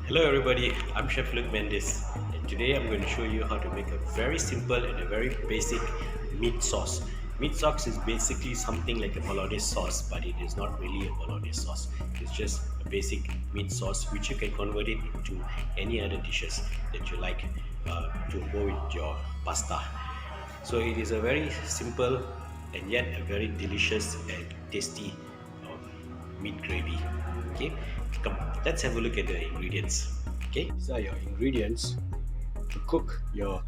Hello everybody, I'm Chef Luke Mendes and today I'm going to show you how to make a very simple and a very basic meat sauce. Meat sauce is basically something like a bolognese sauce, but it is not really a bolognese sauce. It's just a basic meat sauce which you can convert it into any other dishes that you like to go with your pasta. So it is a very simple and yet a very delicious and tasty meat gravy. Okay, come, let's have a look at the ingredients. Okay, these are your ingredients to cook your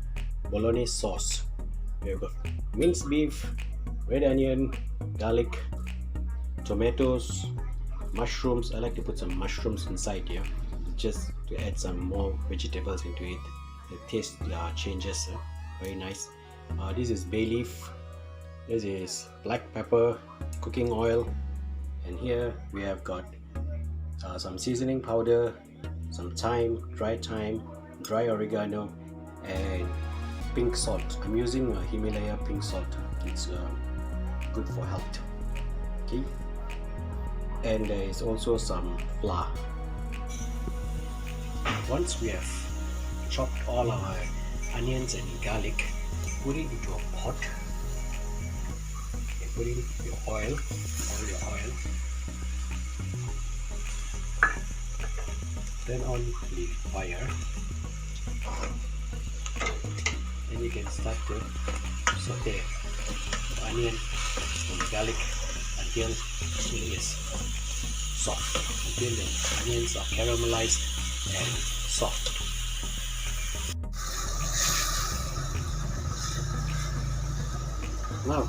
bolognese sauce. We've got minced beef, red onion, garlic, tomatoes, mushrooms. I like to put some mushrooms inside here just to add some more vegetables into it. The taste changes. Very nice. This is bay leaf. This is black pepper, cooking oil, and here we have got some seasoning powder, some thyme, dry oregano, and pink salt. I'm using Himalaya pink salt. It's good for health. Okay, and there is also some flour. Once we have chopped all our onions and garlic, put it into a pot. Okay, put in your oil, all your oil. Turn on the fire. Then you can start to saute the onion and the garlic until it is soft, until the onions are caramelized and soft. Now,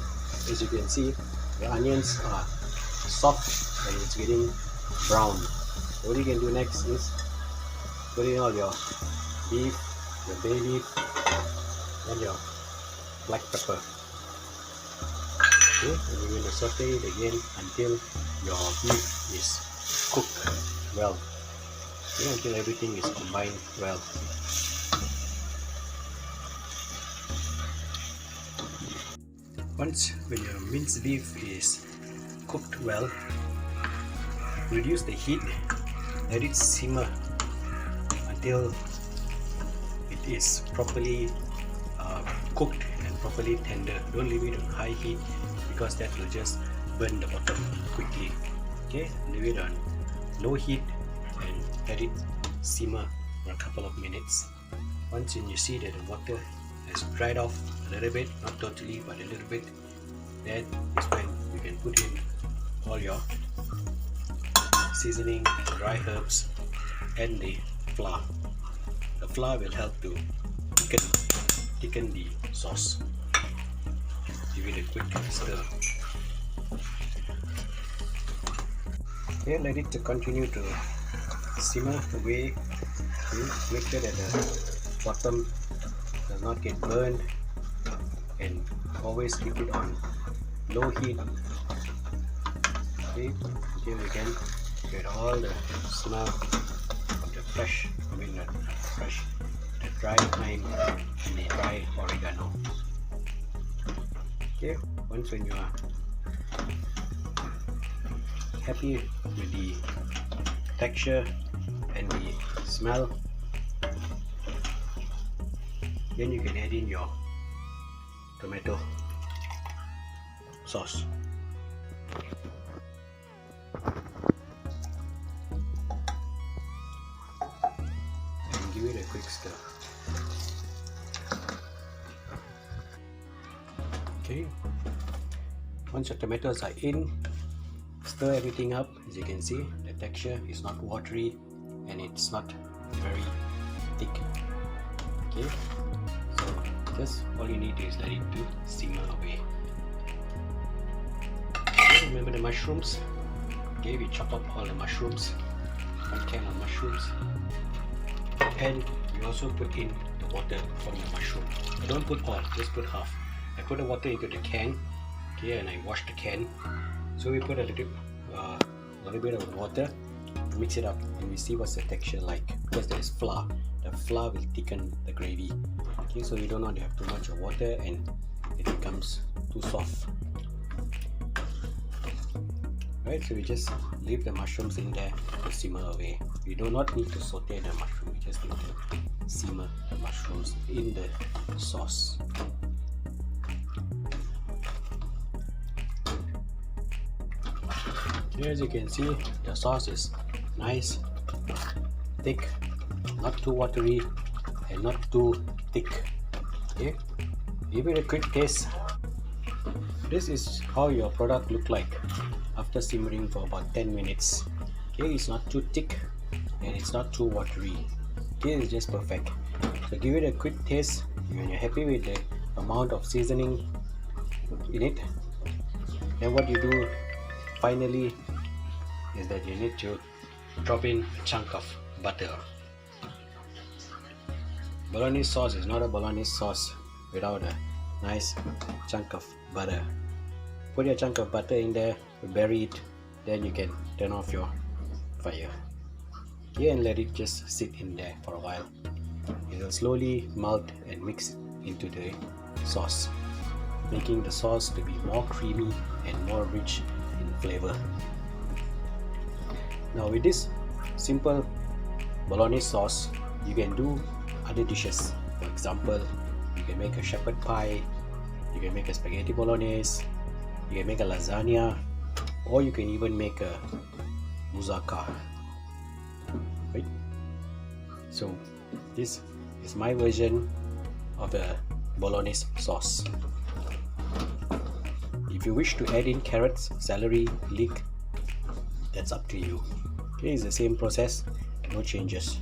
as you can see, the onions are soft and it's getting brown. What you can do next is put in all your beef, your bay leaf, and your black pepper. Okay, and you're going to saute it again until your beef is cooked well. Okay, until everything is combined well. Once when your minced beef is cooked well, reduce the heat, let it simmer until it is properly cooked and properly tender. Don't leave it on high heat because that will just burn the bottom quickly. Okay, leave it on low heat and let it simmer for a couple of minutes. Once you see that the water has dried off a little bit, not totally but a little bit, that is when you can put in all your seasoning, dry herbs, and the flour. The flour will help to thicken the sauce. Give it a quick stir. Okay, let it to continue to simmer away. Make sure that the bottom does not get burned, and always keep it on low heat. Okay, until we can get all the smell of the the dry thyme and the dry oregano. Okay, once when you are happy with the texture and the smell, then you can add in your tomato sauce. And give it a quick stir. Okay, once your tomatoes are in, stir everything up. As you can see, the texture is not watery and it's not very thick. Okay, so just all you need is let it to simmer away. Okay, remember the mushrooms. Okay, we chop up all the mushrooms, 1 can of mushrooms, and we also put in the water from the mushroom. Don't put all, just put half. I put the water into the can, okay, and I wash the can. So we put a little bit of water, mix it up, and we see what's the texture like. Because there is flour, the flour will thicken the gravy. Okay, so you don't want to have too much of water and it becomes too soft. Right, so we just leave the mushrooms in there to simmer away. We do not need to saute the mushroom, we just need to simmer the mushrooms in the sauce. Here, as you can see, the sauce is nice, thick, not too watery and not too thick. Okay, give it a quick taste. This is how your product look like after simmering for about 10 minutes. Okay, it's not too thick and it's not too watery. Okay, it's just perfect. So give it a quick taste. When you're happy with the amount of seasoning in it, then what you do finally is that you need to drop in a chunk of butter. Bolognese sauce is not a Bolognese sauce without a nice chunk of butter. Put your chunk of butter in there, bury it, then you can turn off your fire. Okay, and let it just sit in there for a while. It will slowly melt and mix into the sauce, making the sauce to be more creamy and more rich in flavor. Now with this simple Bolognese sauce, you can do other dishes. For example, you can make a shepherd pie, you can make a spaghetti bolognese, you can make a lasagna, or you can even make a moussaka. Right? So this is my version of the Bolognese sauce. If you wish to add in carrots, celery, leek, that's up to you. Okay, it's the same process, no changes.